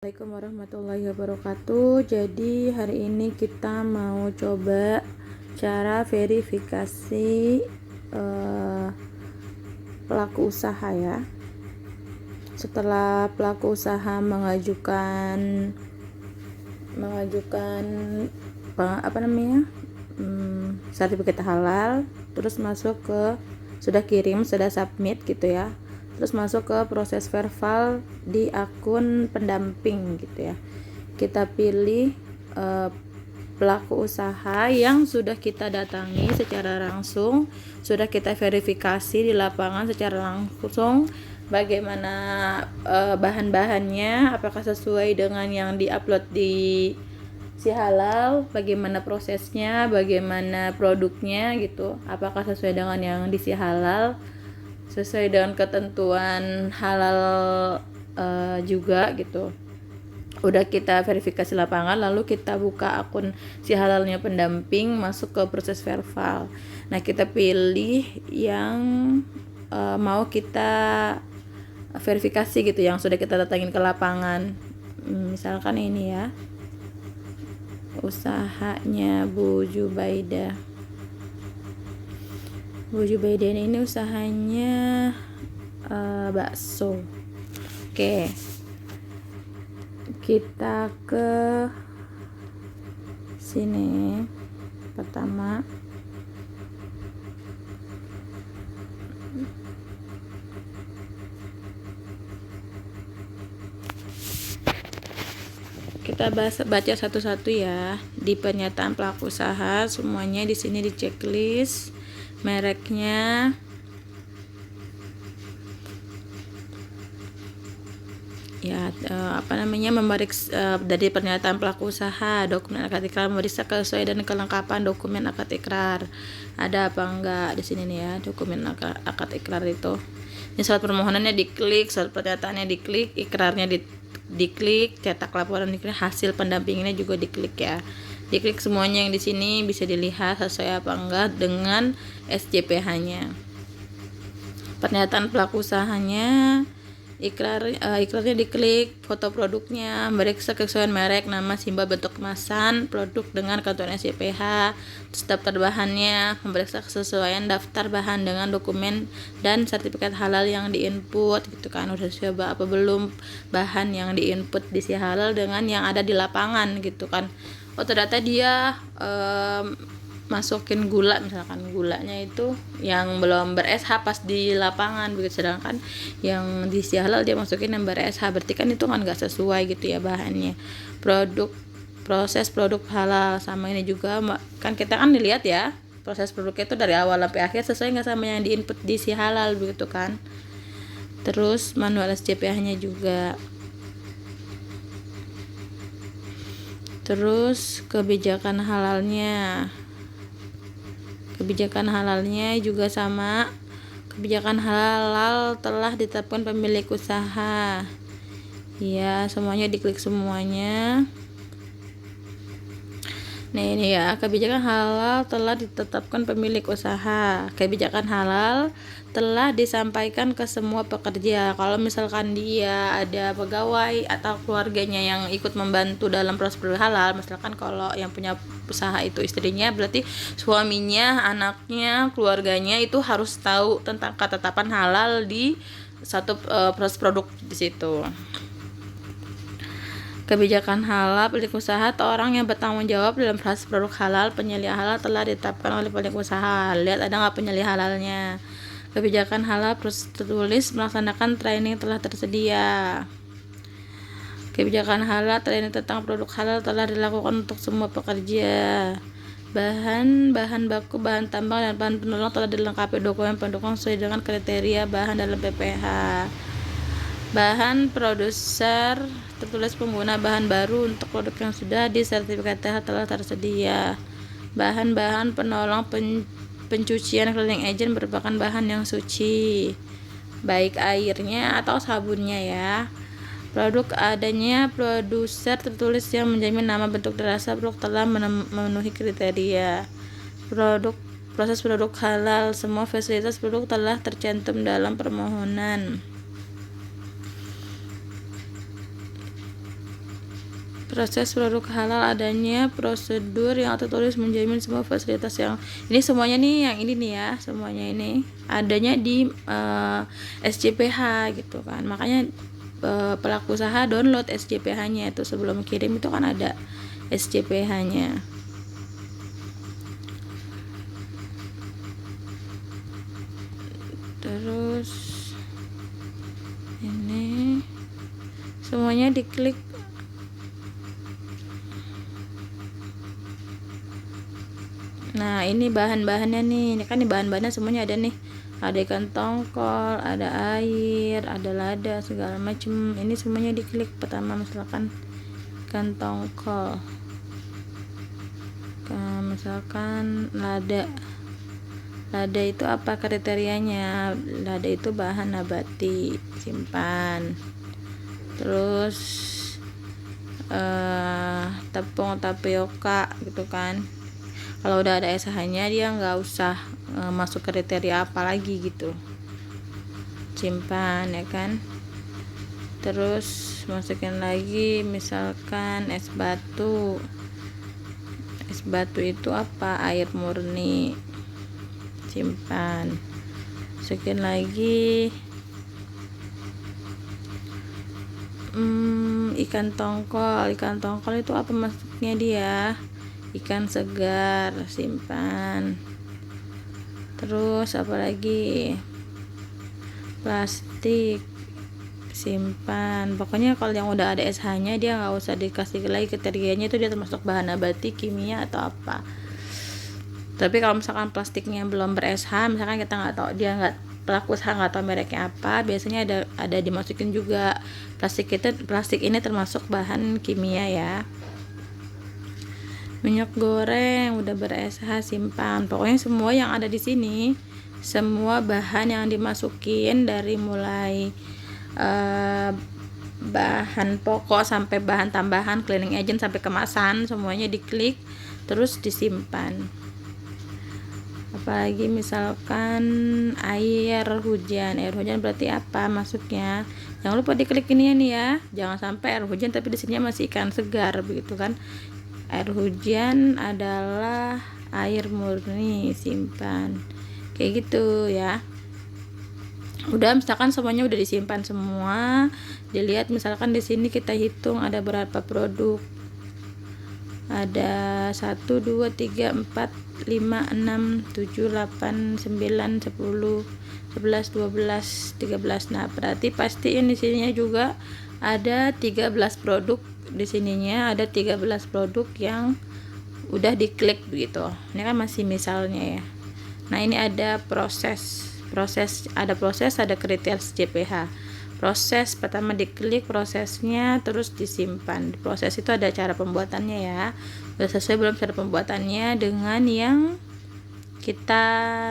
Assalamualaikum warahmatullahi wabarakatuh. Jadi hari ini kita mau coba cara verifikasi pelaku usaha ya. Setelah pelaku usaha mengajukan sertifikat halal, terus masuk ke sudah submit gitu ya. Terus masuk ke proses verbal di akun pendamping gitu ya. Kita pilih pelaku usaha yang sudah kita datangi secara langsung, sudah kita verifikasi di lapangan secara langsung, bagaimana bahan-bahannya, apakah sesuai dengan yang diupload di si halal, bagaimana prosesnya, bagaimana produknya gitu, apakah sesuai dengan yang di si halal, sesuai dengan ketentuan halal juga gitu. Udah kita verifikasi lapangan, lalu kita buka akun si halalnya pendamping, masuk ke proses verbal. Nah, kita pilih yang mau kita verifikasi gitu, yang sudah kita datangin ke lapangan. Misalkan ini ya, usahanya Bu Jubaidah. Bu Jubaidah ini usahanya bakso. Oke, kita ke sini. Pertama, kita baca satu-satu ya. Di pernyataan pelaku usaha semuanya di sini di checklist. Mereknya, ya dari pernyataan pelaku usaha, dokumen akad ikrar, memeriksa kesesuaian dan kelengkapan dokumen akad ikrar ada apa enggak di sini nih ya. Dokumen akad ikrar itu, ini surat permohonannya diklik, surat pernyataannya diklik, ikrarnya diklik, cetak laporan diklik, hasil pendampingannya juga diklik ya. Diklik semuanya yang di sini, bisa dilihat sesuai apa enggak dengan SJPH-nya. Pernyataan pelaku usahanya, ikrarnya diklik, foto produknya, meriksa kesesuaian merek, nama, simbol, bentuk kemasan produk dengan ketentuan SJPH, terus daftar bahannya, memeriksa kesesuaian daftar bahan dengan dokumen dan sertifikat halal yang diinput gitu kan, udah sesuai apa belum bahan yang diinput di si halal dengan yang ada di lapangan gitu kan. Oh, ternyata dia masukin gula, misalkan gulanya itu yang belum ber-SH pas di lapangan begitu, sedangkan yang di si halal dia masukin yang ber-SH, berarti kan itu kan nggak sesuai gitu ya bahannya. Proses produk halal sama ini juga kan, kita kan dilihat ya proses produknya itu dari awal sampai akhir sesuai nggak sama yang diinput di si halal begitu kan. Terus manual SJPH-nya juga. Terus kebijakan halalnya juga sama. Kebijakan halal telah ditetapkan pemilik usaha ya, semuanya diklik semuanya. Nah ini ya, kebijakan halal telah ditetapkan pemilik usaha. Kebijakan halal telah disampaikan ke semua pekerja. Kalau misalkan dia ada pegawai atau keluarganya yang ikut membantu dalam proses halal, misalkan kalau yang punya usaha itu istrinya, berarti suaminya, anaknya, keluarganya itu harus tahu tentang ketetapan halal di satu proses produk di situ. Kebijakan halal pemilik usaha atau orang yang bertanggung jawab dalam proses produk halal, penyelia halal telah ditetapkan oleh pemilik usaha. Lihat ada nggak penyelia halalnya. Kebijakan halal proses tertulis, melaksanakan training telah tersedia. Kebijakan halal training tentang produk halal telah dilakukan untuk semua pekerja. Bahan baku, bahan tambang dan bahan penolong telah dilengkapi dokumen pendukung sesuai dengan kriteria bahan dalam PPH. Bahan produser tertulis pengguna bahan baru untuk produk yang sudah disertifikasi telah tersedia. Bahan-bahan penolong pencucian cleaning agent merupakan bahan yang suci, baik airnya atau sabunnya ya. Produk adanya produser tertulis yang menjamin nama, bentuk, dan rasa produk telah memenuhi kriteria. Proses produk halal, semua fasilitas produk telah tercantum dalam permohonan. Proses produk halal adanya prosedur yang tertulis menjamin semua fasilitas yang ini semuanya nih, yang ini nih ya, semuanya ini adanya di SJPH gitu kan. Makanya pelaku usaha download SJPH-nya itu sebelum kirim itu kan ada SJPH-nya. Terus ini semuanya diklik. Nah, ini bahan-bahannya nih. Ini kan bahan-bahannya semuanya ada nih. Ada ikan tongkol, ada air, ada lada, segala macam. Ini semuanya diklik. Pertama misalkan ikan tongkol. Misalkan lada. Lada itu apa kriterianya? Lada itu bahan nabati. Simpan. Terus tepung tapioka gitu kan. Kalau udah ada SH-nya dia nggak usah masuk kriteria apa lagi gitu. Simpan ya kan. Terus masukin lagi misalkan es batu. Es batu itu apa? Air murni. Simpan. Masukin lagi ikan tongkol. Ikan tongkol itu apa masuknya dia? Ikan segar. Simpan. Terus apalagi? Plastik. Simpan. Pokoknya kalau yang udah ada SH-nya dia nggak usah dikasih lagi kriterianya, itu dia termasuk bahan nabati, kimia atau apa. Tapi kalau misalkan plastiknya belum ber-SH, misalkan kita nggak tahu, dia nggak, pelaku usaha nggak tahu mereknya apa, biasanya ada dimasukin juga. Plastik ini termasuk bahan kimia ya. Minyak goreng udah ber-SH, simpan. Pokoknya semua yang ada di sini, semua bahan yang dimasukin dari mulai bahan pokok sampai bahan tambahan, cleaning agent sampai kemasan, semuanya diklik terus disimpan. Apalagi misalkan air hujan berarti apa masuknya? Jangan lupa diklik ini nih ya, jangan sampai air hujan tapi di sini masih ikan segar begitu kan. Air hujan adalah air murni, simpan. Kayak gitu ya. Udah, misalkan semuanya udah disimpan semua, dilihat misalkan di sini kita hitung ada berapa produk. Ada 1 2 3 4 5 6 7 8 9 10 11 12 13. Nah, berarti pastiin di sininya juga ada 13 produk. Di sininya ada 13 produk yang udah diklik begitu. Ini kan masih misalnya ya. Nah, ini ada proses, ada kriteria SJPH. Proses pertama diklik prosesnya, terus disimpan. Di proses itu ada cara pembuatannya ya. Udah sesuai belum cara pembuatannya dengan yang kita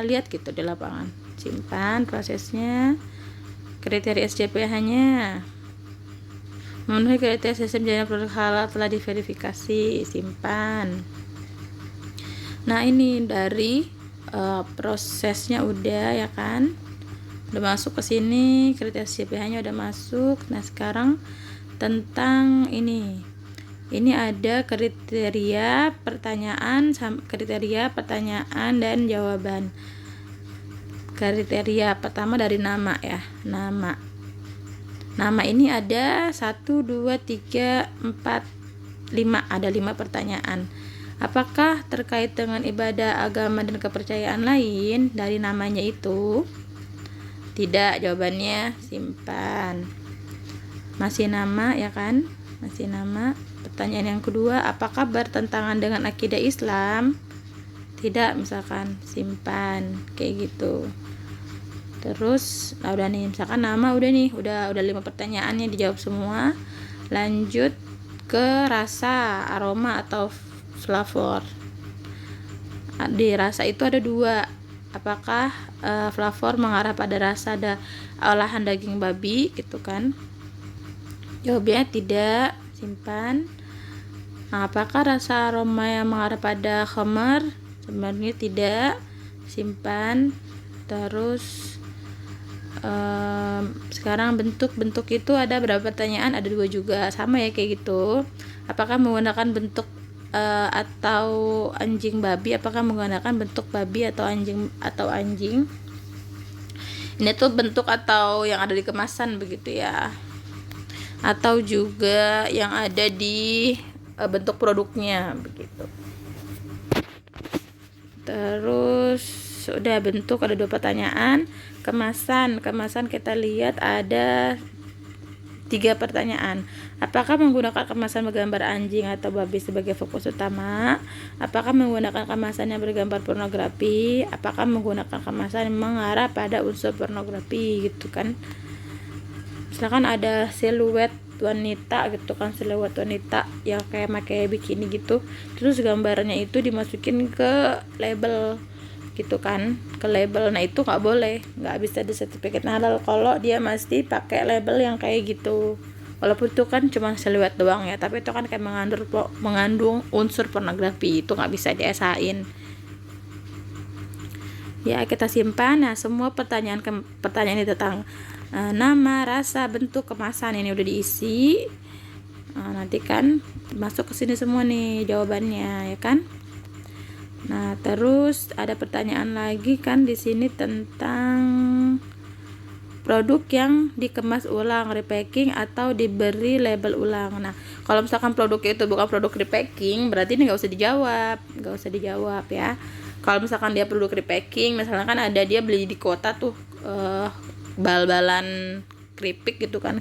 lihat gitu di lapangan. Simpan prosesnya. Kriteria SJPH-nya memenuhi kriteria sistem jaringan produk halal telah diverifikasi, simpan. Nah, ini dari prosesnya udah ya kan, udah masuk ke sini, kriteria SJPH-nya udah masuk. Nah, sekarang tentang ini ada kriteria pertanyaan dan jawaban. Kriteria pertama dari nama ya, nama ini ada 1 2 3 4 5, ada 5 pertanyaan. Apakah terkait dengan ibadah, agama, dan kepercayaan lain dari namanya itu? Tidak, jawabannya simpan. Masih nama ya kan? Masih nama. Pertanyaan yang kedua, apakah bertentangan dengan akidah Islam? Tidak, misalkan simpan. Kayak gitu. Terus udah nih, misalkan nama udah nih, udah 5 pertanyaannya dijawab semua. Lanjut ke rasa, aroma atau flavor. Di rasa itu ada 2. Apakah flavor mengarah pada rasa ada olahan daging babi gitu kan? Jawabnya tidak, simpan. Nah, apakah rasa aroma yang mengarah pada khamar? Sebenarnya tidak, simpan. Terus sekarang bentuk itu ada berapa pertanyaan? Ada 2 juga, sama ya kayak gitu. apakah menggunakan bentuk atau anjing babi, apakah menggunakan bentuk babi atau anjing. Ini tuh bentuk atau yang ada di kemasan begitu ya, atau juga yang ada di bentuk produknya begitu. Terus sudah bentuk, ada 2 pertanyaan. Kemasan kita lihat ada 3 pertanyaan. Apakah menggunakan kemasan bergambar anjing atau babi sebagai fokus utama? Apakah menggunakan kemasan yang bergambar pornografi? Apakah menggunakan kemasan yang mengarah pada unsur pornografi gitu kan? Misalkan ada siluet wanita gitu kan, siluet wanita yang kayak pakai bikini gitu, terus gambarnya itu dimasukin ke label gitu kan, ke label. Nah itu nggak boleh, nggak bisa di sertifikat halal kalau dia masih pakai label yang kayak gitu, walaupun itu kan cuma siluet doang ya, tapi itu kan kayak mengandung unsur pornografi, itu nggak bisa di-SA-in ya. Kita simpan. Nah semua pertanyaan ini tentang nama, rasa, bentuk, kemasan ini udah diisi. Nanti kan masuk ke sini semua nih jawabannya ya kan. Nah terus ada pertanyaan lagi kan di sini tentang produk yang dikemas ulang, repacking atau diberi label ulang. Nah kalau misalkan produknya itu bukan produk repacking, berarti ini nggak usah dijawab ya. Kalau misalkan dia produk repacking, misalnya kan ada dia beli di kota tuh bal-balan keripik gitu kan,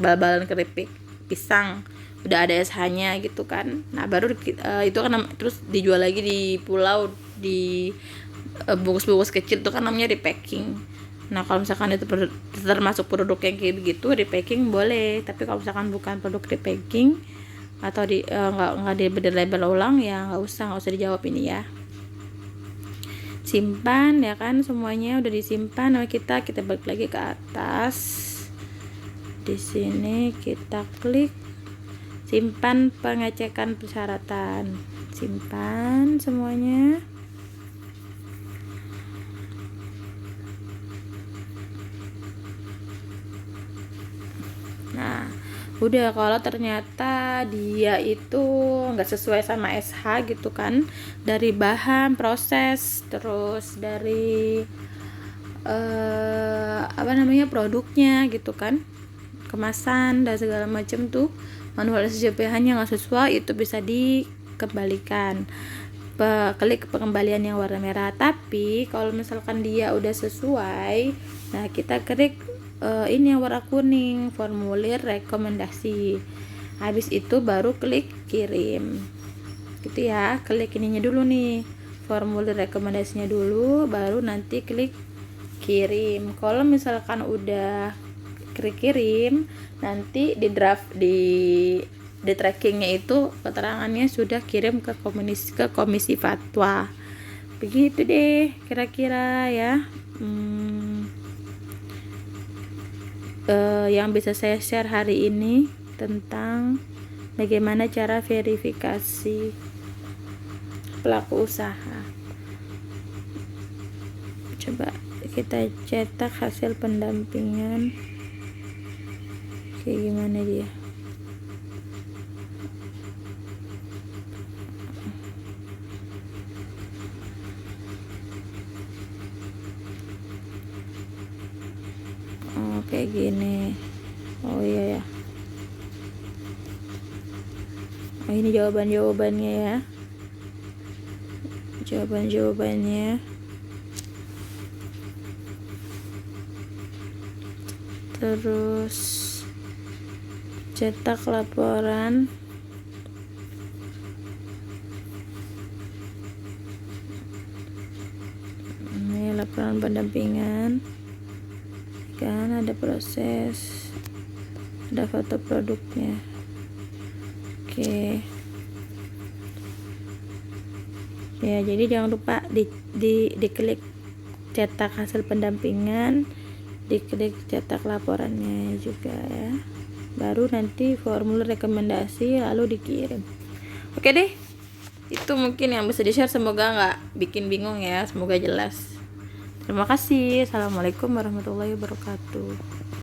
bal-balan keripik pisang, udah ada SH-nya gitu kan. Nah baru itu kan terus dijual lagi di pulau di bungkus-bungkus kecil, itu kan namanya repacking. Nah kalau misalkan itu termasuk produk yang kayak begitu, repacking boleh. Tapi kalau misalkan bukan produk repacking atau nggak diberi label ulang ya nggak usah dijawab ini ya. Simpan ya kan, semuanya udah disimpan. Nah kita balik lagi ke atas. Di sini kita klik simpan pengecekan persyaratan, simpan semuanya. Nah udah, kalau ternyata dia itu nggak sesuai sama SH gitu kan, dari bahan, proses, terus dari produknya gitu kan, kemasan dan segala macam tuh, manual SJPH-nya nggak sesuai, itu bisa dikembalikan. Klik pengembalian yang warna merah. Tapi kalau misalkan dia udah sesuai, nah kita klik ini yang warna kuning, formulir rekomendasi. Habis itu baru klik kirim gitu ya. Klik ininya dulu nih, formulir rekomendasinya dulu, baru nanti klik kirim. Kalau misalkan udah klik kirim, nanti di draft di trackingnya itu keterangannya sudah kirim ke komisi fatwa. Begitu deh kira-kira ya. Yang bisa saya share hari ini tentang bagaimana cara verifikasi pelaku usaha. Coba kita cetak hasil pendampingan kayak gimana dia. Kayak gini. Oh iya ya. Oh ini jawabannya ya. Jawabannya. Terus cetak laporan. Ini laporan pendampingan. Kan ada proses, ada foto produknya. Oke ya, jadi jangan lupa diklik cetak hasil pendampingan, diklik cetak laporannya juga ya, baru nanti formulir rekomendasi lalu dikirim. Oke deh, itu mungkin yang bisa di-share, semoga nggak bikin bingung ya, semoga jelas. Terima kasih. Assalamualaikum warahmatullahi wabarakatuh.